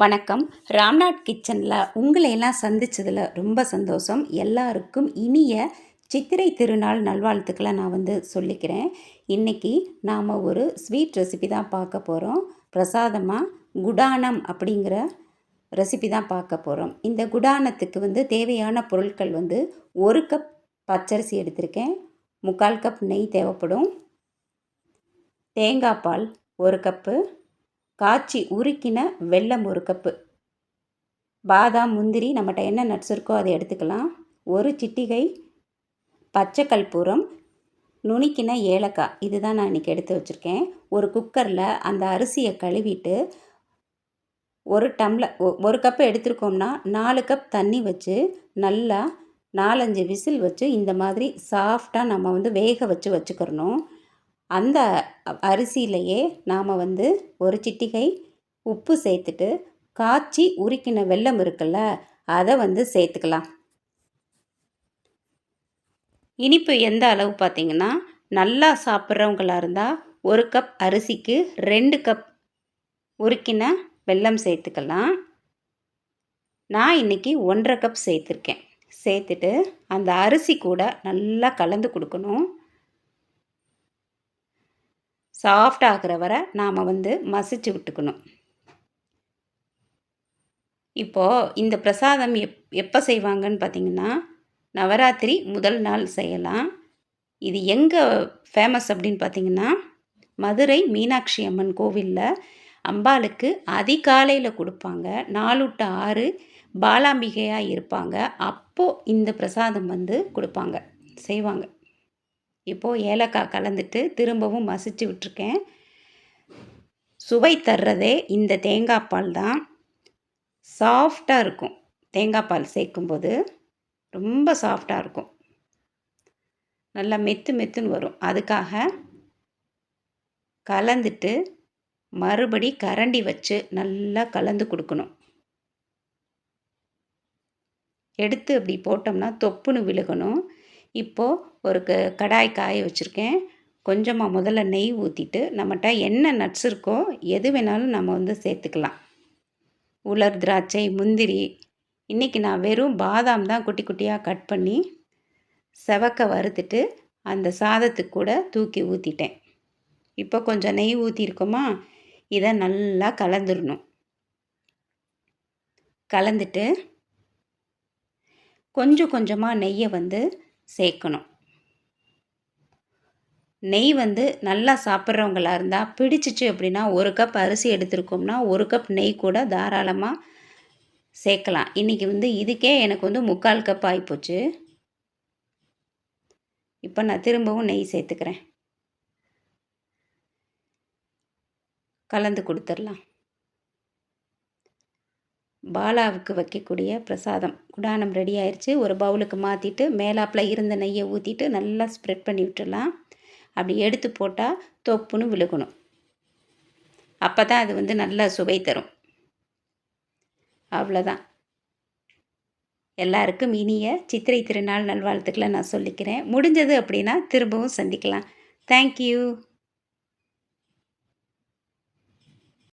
வணக்கம். ராம்நாத் கிச்சனில் உங்களையெல்லாம் சந்தித்ததில் ரொம்ப சந்தோஷம். எல்லாருக்கும் இனிய சித்திரை திருநாள் நல்வாழ்த்துக்களை நான் சொல்லிக்கிறேன். இன்றைக்கி நாம் ஒரு ஸ்வீட் ரெசிபி தான் பார்க்க போகிறோம். பிரசாதமாக குடானம் அப்படிங்கிற ரெசிபி தான் பார்க்க போகிறோம். இந்த குடானத்துக்கு தேவையான பொருட்கள் 1 கப் பச்சரிசி எடுத்திருக்கேன். 3/4 கப் நெய் தேவைப்படும். தேங்காய் பால் 1 கப்பு, காய்ச்சி உருக்கின வெல்லம் 1 கப்பு, பாதாம் முந்திரி நம்மகிட்ட என்ன நட்ஸ் இருக்கோ அதை எடுத்துக்கலாம். 1 சிட்டிகை பச்சை கற்பூரம், நுணுக்கின ஏலக்காய், இதுதான் நான் இன்றைக்கி எடுத்து வச்சுருக்கேன். ஒரு குக்கரில் அந்த அரிசியை கழுவிட்டு 1 டம்ளர் 1 கப்பு எடுத்துருக்கோம்னா 4 கப் தண்ணி வச்சு நல்லா 4-5 விசில் வச்சு இந்த மாதிரி சாஃப்டாக நம்ம வேக வச்சுக்கிறணும். அந்த அரிசியிலையே நாம் 1 சிட்டிகை உப்பு சேர்த்துட்டு காய்ச்சி உருக்கின வெல்லம் இருக்குல்ல அதை சேர்த்துக்கலாம். இனிப்பு எந்த அளவு பார்த்திங்கன்னா, நல்லா சாப்பிட்றவங்களாக இருந்தால் 1 கப் அரிசிக்கு 2 கப் உருக்கின வெல்லம் சேர்த்துக்கலாம். நான் இன்றைக்கி 1.5 கப் சேர்த்துருக்கேன். சேர்த்துட்டு அந்த அரிசி கூட நல்லா கலந்து கொடுக்கணும். சாஃப்ட் ஆகிற வரை நாம் மசிச்சு விட்டுக்கணும். இப்போது இந்த பிரசாதம் எப்போ செய்வாங்கன்னு பார்த்திங்கன்னா, நவராத்திரி முதல் நாள் செய்யலாம். இது எங்கே ஃபேமஸ் அப்படின்னு பார்த்திங்கன்னா, மதுரை மீனாட்சி அம்மன் கோவிலில் அம்பாளுக்கு அதிகாலையில் கொடுப்பாங்க. 4 to 6 பாலாம்பிகையாக இருப்பாங்க. அப்போது இந்த பிரசாதம் கொடுப்பாங்க, செய்வாங்க. இப்போது ஏலக்காய் கலந்துட்டு திரும்பவும் மசிச்சு விட்டுருக்கேன். சுவை தர்றதே இந்த தேங்காய் பால் தான். சாஃப்டாக இருக்கும். தேங்காய் பால் சேர்க்கும்போது ரொம்ப சாஃப்டாக இருக்கும். நல்லா மெத்துன்னு வரும். அதுக்காக கலந்துட்டு மறுபடி கரண்டி வச்சு நல்லா கலந்து கொடுக்கணும். எடுத்து அப்படி போட்டோம்னா தொப்புன்னு விழுகணும். இப்போது ஒரு கடாய் காய வச்சுருக்கேன். கொஞ்சமாக முதல்ல நெய் ஊற்றிட்டு நம்மகிட்ட என்ன நட்ஸ் இருக்கோ எது வேணாலும் நம்ம சேர்த்துக்கலாம். உலர் திராட்சை, முந்திரி. இன்றைக்கி நான் வெறும் பாதாம் தான் குட்டி குட்டியாக கட் பண்ணி செவக்க வறுத்துட்டு அந்த சாதத்துக்கு கூட தூக்கி ஊற்றிட்டேன். இப்போ கொஞ்சம் நெய் ஊற்றிருக்கோமா, இதை நல்லா கலந்துடணும். கலந்துட்டு கொஞ்சம் கொஞ்சமாக நெய்யை சேர்க்கணும். நெய் நல்லா சாப்பிட்றவங்களாக இருந்தால் பிடிச்சிச்சு அப்படின்னா 1 கப் அரிசி எடுத்துருக்கோம்னா 1 கப் நெய் கூட தாராளமாக சேர்க்கலாம். இன்றைக்கி இதுக்கே எனக்கு 3/4 கப் ஆகிப்போச்சு. இப்போ நான் திரும்பவும் நெய் சேர்த்துக்கிறேன். கலந்து கொடுத்துடலாம். பாலாவுக்கு வைக்கக்கூடிய பிரசாதம் குடானம் ரெடி ஆயிடுச்சு. ஒரு பவுலுக்கு மாற்றிட்டு மேலாப்பில் இருந்த நெய்யை ஊற்றிட்டு நல்லா ஸ்ப்ரெட் பண்ணி விட்டுடலாம். அப்படி எடுத்து போட்டால் தொப்புன்னு விழுகணும். அப்போ தான் அது நல்லா சுவை தரும். அவ்வளோதான். எல்லாருக்கும் இனிய சித்திரை திருநாள் நல்வாழ்த்துக்களை நான் சொல்லிக்கிறேன். முடிஞ்சது அப்படின்னா திரும்பவும் சந்திக்கலாம். தேங்க்யூ.